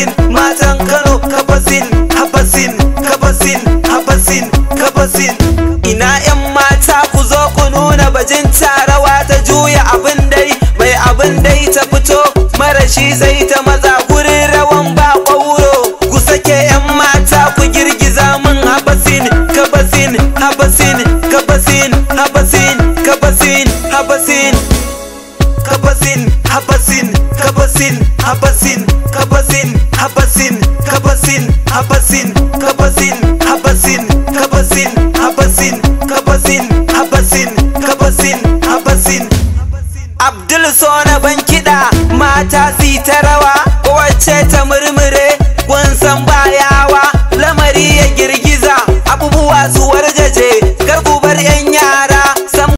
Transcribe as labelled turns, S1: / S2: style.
S1: kabasin, matan Kano kabasin, habasin, kabasin, habasin, kabasin. Ina 'yan mata ku zo ku nuna bajinta, rawa ta juya abin dai, mai abin dai ta fito, marashi zai ta maza gurin rawan ba ƙwauro. Ku sake 'yan mata ku girgiza min habasin, kabasin, habasin, kabasin, habasin, kabasin, habasin, kabasin, habasin, kabasin, habasin, kabasin, habasin, kabasin, habasin, kabasin, habasin, kabasin, habasin, kabasin, habasin, kabasin, habasin. Abdul Sona ban kiɗa, mata si ta rawa, wacce ta murmure, kun san baya